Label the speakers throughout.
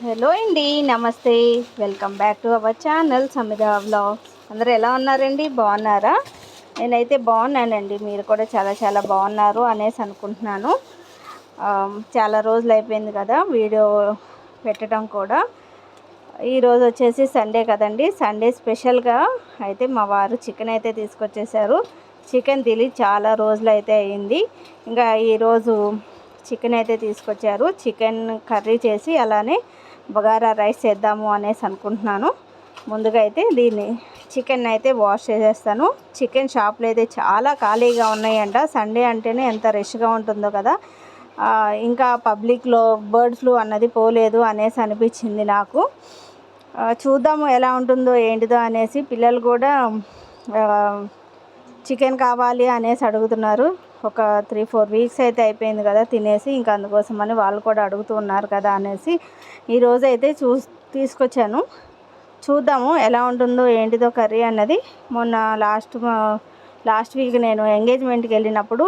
Speaker 1: Hello అండి, నమస్తే. Welcome back to our channel Samidha vlogs. అందరూ ఎలా ఉన్నారండి? బాగున్నారా? నేనైతే బాగున్నానండి. మీరు కూడా చాలా చాలా బాగున్నారు అనేసి అనుకుంటున్నాను. చాలా రోజులు అయిపోయింది కదా వీడియో పెట్టడం కూడా. ఈరోజు వచ్చేసి సండే కదండి. సండే స్పెషల్గా అయితే మా వారు చికెన్ అయితే తీసుకొచ్చేసారు. చికెన్ తిని చాలా రోజులు అయితే అయింది. ఇంకా ఈరోజు చికెన్ అయితే తీసుకొచ్చారు. చికెన్ కర్రీ చేసి అలానే బగారా రైస్ చేద్దాము అనేసి అనుకుంటున్నాను. ముందుగా అయితే దీన్ని చికెన్ అయితే వాష్ చేసేస్తాను. చికెన్ షాప్లో అయితే చాలా ఖాళీగా ఉన్నాయంట. సండే అంటేనే ఎంత రష్గా ఉంటుందో కదా. ఇంకా పబ్లిక్లో బర్డ్ ఫ్లూ అన్నది పోలేదు అనేసి అనిపించింది నాకు. చూద్దాము ఎలా ఉంటుందో ఏంటిదో అనేసి. పిల్లలు కూడా చికెన్ కావాలి అనేసి అడుగుతున్నారు. ఒక 3-4 వీక్స్ అయితే అయిపోయింది కదా తినేసి. ఇంకా అందుకోసమని వాళ్ళు కూడా అడుగుతూ ఉన్నారు కదా అనేసి ఈరోజు అయితే తీసుకొచ్చాను. చూద్దాము ఎలా ఉంటుందో ఏంటిదో కర్రీ అన్నది. మొన్న లాస్ట్ వీక్ నేను ఎంగేజ్మెంట్కి వెళ్ళినప్పుడు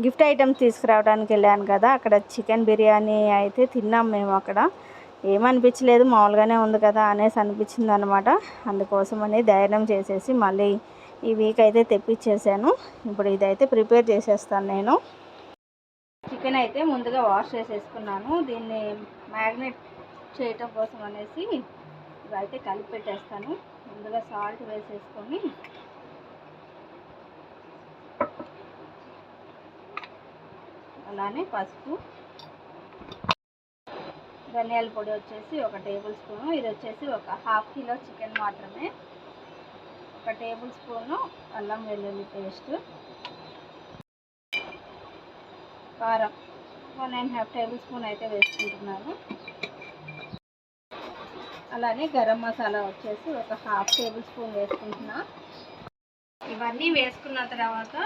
Speaker 1: గిఫ్ట్ ఐటమ్స్ తీసుకురావడానికి వెళ్ళాను కదా. అక్కడ చికెన్ బిర్యానీ అయితే తిన్నాం మేము. అక్కడ ఏమనిపించలేదు, మామూలుగానే ఉంది కదా అనేసి అనిపించింది అనమాట. అందుకోసమని ధైర్యం చేసేసి మళ్ళీ ఈ వీక్ అయితే తెప్పించేసాను. ఇప్పుడు ఇదైతే ప్రిపేర్ చేసేస్తాను నేను. చికెన్ అయితే ముందుగా వాష్ చేసేసుకున్నాను. దీన్ని మ్యారినేట్ చేయటం కోసం అనేసి ఇవైతే కలిపి పెట్టేస్తాను. ముందుగా సాల్ట్ వేసేసుకొని అలానే పసుపు, ధనియాల పొడి వచ్చేసి 1 టేబుల్ స్పూను. ఇది వచ్చేసి ఒక 1/2 కిలో చికెన్ మాత్రమే. 1 టేబుల్ స్పూను అల్లం వెల్లుల్లి పేస్ట్, కారం 1.5 టేబుల్ స్పూన్ అయితే వేసుకుంటున్నాను. అలానే గరం మసాలా వచ్చేసి ఒక 1/2 టేబుల్ స్పూన్ వేసుకుంటున్నా. ఇవన్నీ వేసుకున్న తర్వాత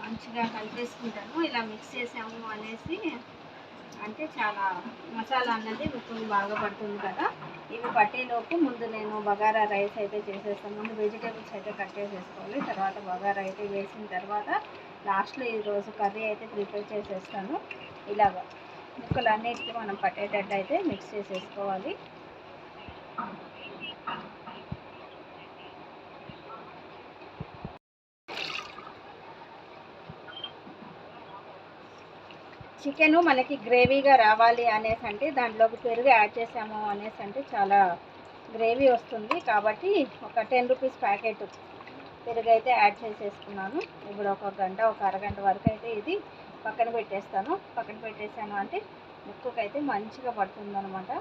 Speaker 1: మంచిగా కలిపేసుకుంటాను. ఇలా మిక్స్ చేసాము అనేసి అంటే చాలా మసాలా అన్నది రుచులు బాగా పడుతుంది కదా. ఇవి పట్టేలోపు ముందు నేను బగారా రైస్ అయితే చేసేస్తాను. ముందు వెజిటేబుల్స్ అయితే కట్ చేసేసుకోవాలి. తర్వాత బగారా అయితే వేసిన తర్వాత లాస్ట్లో ఈరోజు కర్రీ అయితే ప్రిపేర్ చేసేస్తాను. ఇలాగ ముక్కలు అన్నిటికీ మనం పట్టేటట్టు అయితే మిక్స్ చేసేసుకోవాలి. చికెన్ మనకి గ్రేవీగా రావాలి అనేసి అంటే దాంట్లోకి పెరుగు యాడ్ చేసాము అనేసి అంటే చాలా గ్రేవీ వస్తుంది. కాబట్టి ఒక 10 రూపీస్ ప్యాకెట్ పెరుగు అయితే యాడ్ చేసేసుకున్నాను. ఇప్పుడు ఒక అరగంట వరకు అయితే ఇది పక్కన పెట్టేస్తాను. పక్కన పెట్టేసాను అంటే ముక్కకైతే మంచిగా పడుతుంది అనమాట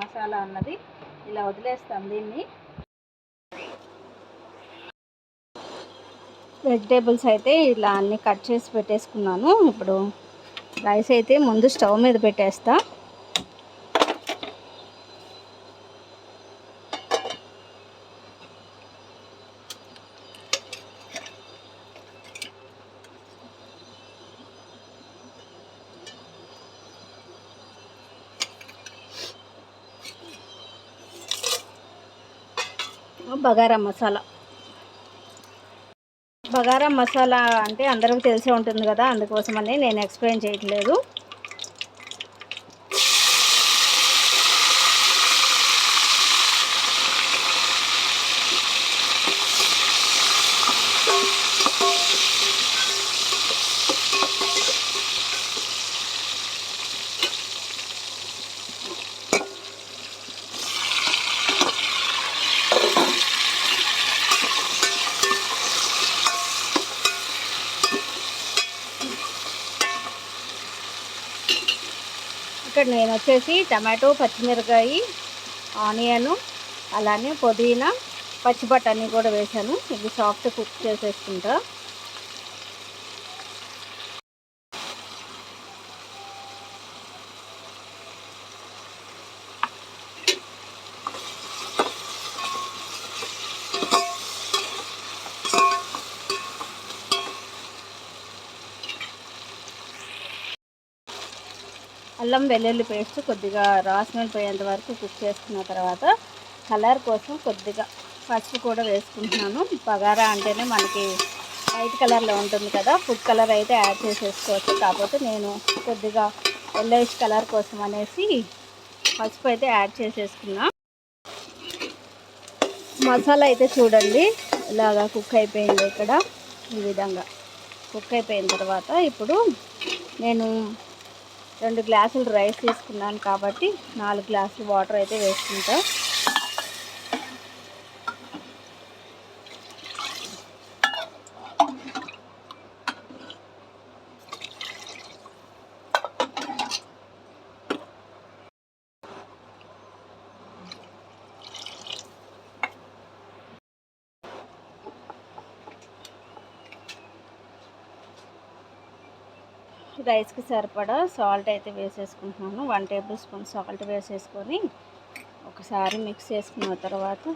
Speaker 1: మసాలా అన్నది. ఇలా వదిలేస్తాం దీన్ని. వెజిటేబుల్స్ అయితే ఇలా అన్నీ కట్ చేసి పెట్టేసుకున్నాను. ఇప్పుడు రైస్ అయితే ముందు స్టవ్ మీద పెట్టేస్తా. బగారా మసాలా అంటే అందరికీ తెలిసే ఉంటుంది కదా. అందుకోసమని నేను ఎక్స్ప్లెయిన్ చేయట్లేదు. ఇక్కడ నేను వచ్చేసి టమాటో, పచ్చిమిరకాయ, ఆనియన్, అలానే పుదీనా, పచ్చిబఠానీ కూడా వేసాను. ఇది సాఫ్ట్ కుక్ చేసేసుకుంటా. అల్లం వెల్లుల్లి పేస్ట్ కొద్దిగా రాస్మెల్ పోయేంత వరకు కుక్ చేసుకున్న తర్వాత కలర్ కోసం కొద్దిగా పసుపు కూడా వేసుకుంటున్నాను. బగారా అంటేనే మనకి వైట్ కలర్లో ఉంటుంది కదా. ఫుడ్ కలర్ అయితే యాడ్ చేసేసుకోవచ్చు. కాకపోతే నేను కొద్దిగా ఎల్లోయిష్ కలర్ కోసం అనేసి పసుపు అయితే యాడ్ చేసేసుకున్నా. మసాలా అయితే చూడండి ఇలాగా కుక్ అయిపోయింది. ఇక్కడ ఈ విధంగా కుక్ అయిపోయిన తర్వాత ఇప్పుడు నేను 2 గ్లాసులు రైస్ తీసుకున్నాను కాబట్టి 4 గ్లాసులు వాటర్ అయితే వేసుకుంటా. రైస్కి సరిపడా సాల్ట్ అయితే వేసేసుకుంటున్నాను. 1 టేబుల్ స్పూన్ సాల్ట్ వేసేసుకొని ఒకసారి మిక్స్ చేసుకున్న తర్వాత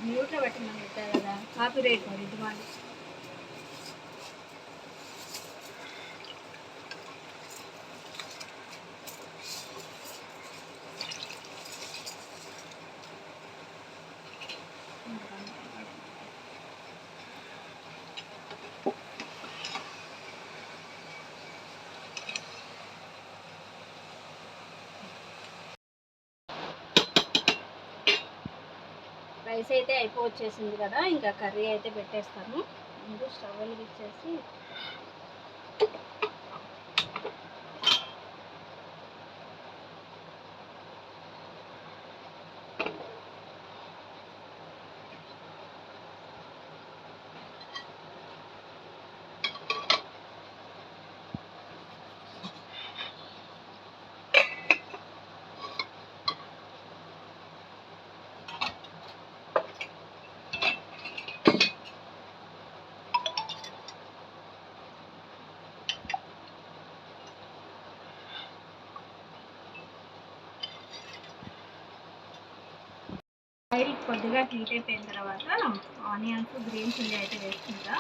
Speaker 1: మ్యూట్లో పెట్టమని చెప్పారు కదా, కాపీ రైట్ మరి ఇది వాళ్ళు. రైస్ అయితే అయిపోవచ్చేసింది కదా, ఇంకా కర్రీ అయితే పెట్టేస్తాను. ముందు స్టవ్ వెలిగించేసి ఆయిల్ కొద్దిగా హీట్ అయిపోయిన తర్వాత ఆనియన్స్, గ్రీన్ చిల్లీ అయితే వేసుకుంటా.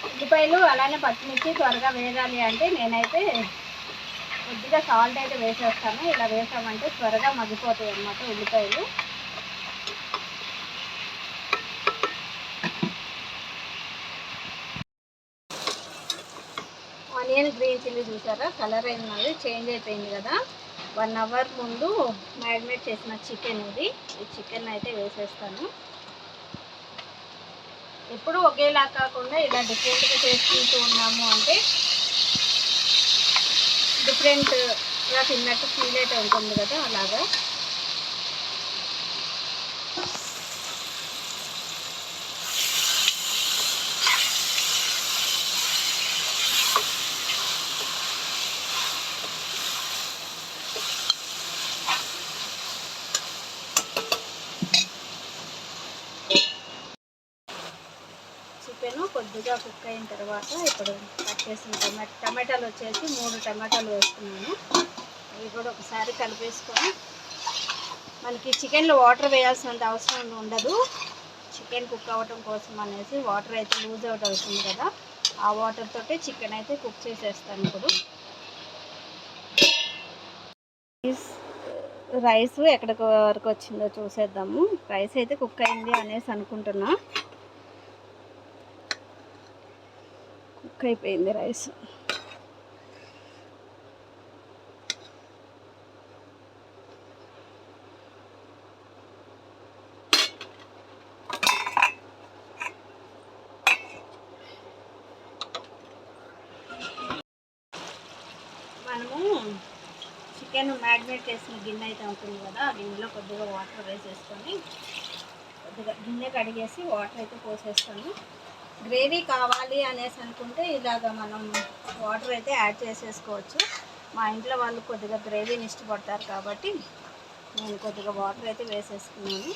Speaker 1: ఉల్లిపాయలు అలానే పచ్చిమిర్చి త్వరగా వేగాలి అంటే నేనైతే కొద్దిగా సాల్ట్ అయితే వేసేస్తాను. ఇలా వేసామంటే త్వరగా మగ్గిపోతాయి అన్నమాట ఉల్లిపాయలు. ఆనియన్, గ్రీన్ చిల్లీ చూసారా కలర్ అయినది చేంజ్ అయిపోయింది కదా. 1 అవర్ ముందు మ్యారినేట్ చేసిన చికెన్ ఇది. ఈ చికెన్ అయితే వేసేస్తాను. ఎప్పుడు ఒకేలా కాకుండా ఇలా డిఫరెంట్గా చేసుకుంటూ ఉన్నాము అంటే డిఫరెంట్గా తిన్నట్టు ఫీల్ అయితే ఉంటుంది కదా, అలాగా. చికెన్ కొద్దిగా కుక్ అయిన తర్వాత ఇప్పుడు కట్ చేసిన టమాటాలు వచ్చేసి 3 టమాటాలు వేసుకున్నాను. అవి కూడా ఒకసారి కలిపేసుకొని, మనకి చికెన్లో వాటర్ వేయాల్సినంత అవసరం ఉండదు. చికెన్ కుక్ అవ్వటం కోసం అనేసి వాటర్ అయితే లూజ్ అవుట్ అవుతుంది కదా, ఆ వాటర్ తోటే చికెన్ అయితే కుక్ చేసేస్తాను. ఇప్పుడు రైస్ ఎక్కడికి వరకు వచ్చిందో చూసేద్దాము. రైస్ అయితే కుక్ అయింది అనేసి అనుకుంటున్నా. కుక్ అయిపోయింది రైస్. మనము చికెన్ మ్యారినేట్ చేసిన గిన్నె అయితే ఉంటుంది కదా, ఆ గిన్నెలో కొద్దిగా వాటర్ వేసేసుకొని కొద్దిగా గిన్నె కడిగేసి వాటర్ అయితే పోసేస్తాను. గ్రేవీ కావాలి అనేసి అనుకుంటే ఇలాగ మనం వాటర్ అయితే యాడ్ చేసేసుకోవచ్చు. మా ఇంట్లో వాళ్ళు కొద్దిగా గ్రేవీని ఇష్టపడతారు కాబట్టి నేను కొద్దిగా వాటర్ అయితే వేసేసుకున్నాను.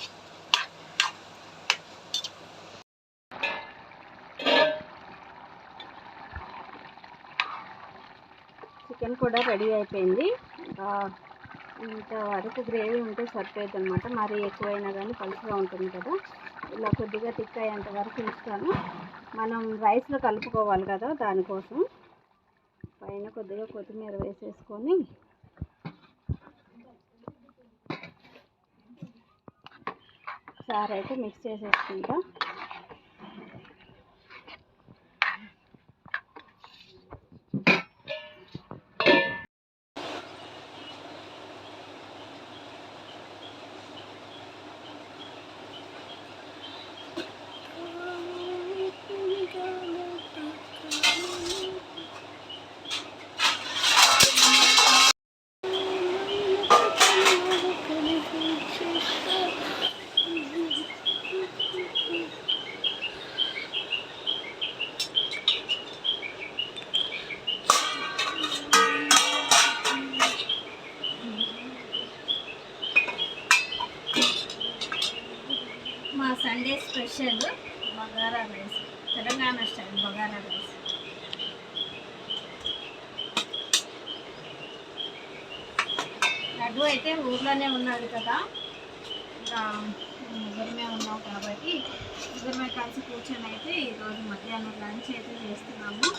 Speaker 1: చికెన్ కూడా రెడీ అయిపోయింది. ఇంతవరకు గ్రేవీ ఉంటే సరిపోతుంది అనమాట. మరీ ఎక్కువైనా కానీ పలుచగా ఉంటుంది కదా, ఇలా కొద్దిగా థిక్ అయ్యేంత వరకు ఉంచుతాను. మనం రైస్లో కలుపుకోవాలి కదా, దానికోసం పైన కొద్దిగా కొత్తిమీర వేసేసుకొని ఒకసారి అయితే మిక్స్ చేసేసుకుంటా. మా Sunday special bagara rice, Telangana style bagara rice. Laddu అయితే ఊర్లోనే ఉన్నాడు కదా, ఇంకా ముగ్గురమే ఉన్నాం కాబట్టి ముగ్గురమే కలిసి కూర్చొని అయితే ఈరోజు మధ్యాహ్నం లంచ్ అయితే చేస్తున్నాము.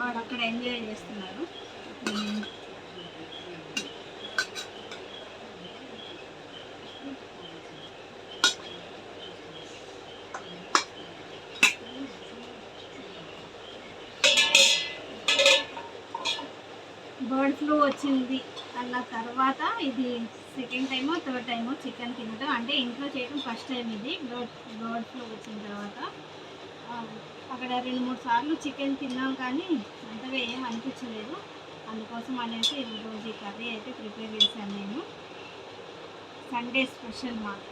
Speaker 1: వాడు అక్కడ ఎంజాయ్ చేస్తున్నారు. బర్డ్ ఫ్లూ వచ్చింది అన్న తర్వాత ఇది సెకండ్ టైమో థర్డ్ టైమో చికెన్ తినడం, అంటే ఇంట్లో చేయడం ఫస్ట్ టైం. ఇది బర్డ్ ఫ్లూ వచ్చిన తర్వాత అక్కడ 2-3 సార్లు చికెన్ తిన్నాం కానీ అంతగా ఏం అనిపించలేదు. అందుకోసం అనేసి ఈరోజు ఈ కర్రీ అయితే ప్రిపేర్ చేశాను నేను. సండే స్పెషల్ మాకు.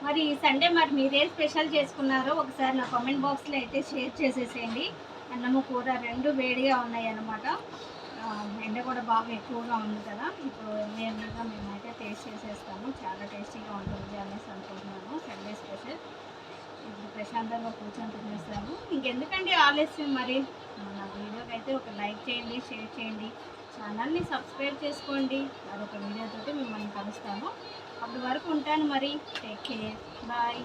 Speaker 1: మరి ఈ సండే మరి మీరేం స్పెషల్ చేసుకున్నారో ఒకసారి నా కామెంట్ బాక్స్లో అయితే షేర్ చేసేసేయండి. అన్నము కూర రెండు వేడిగా ఉన్నాయి అన్నమాట. ఎండ కూడా బాగా ఎక్కువగా ఉంది కదా, ఇప్పుడు మేమైతే టేస్ట్ చేసేస్తాము. చాలా టేస్టీగా ఉంటుంది అనేసి అనుకుంటున్నాను. సండే స్పెషల్ ఇప్పుడు ప్రశాంతంగా కూర్చొని తినేస్తాము. ఇంకెందుకంటే ఆలస్యం, మరి నా వీడియోకి అయితే ఒక లైక్ చేయండి, షేర్ చేయండి, ఛానల్ని సబ్స్క్రైబ్ చేసుకోండి. మరొక వీడియోతో మిమ్మల్ని కలుస్తాను. అప్పటి వరకు ఉంటాను మరి. Take care, bye.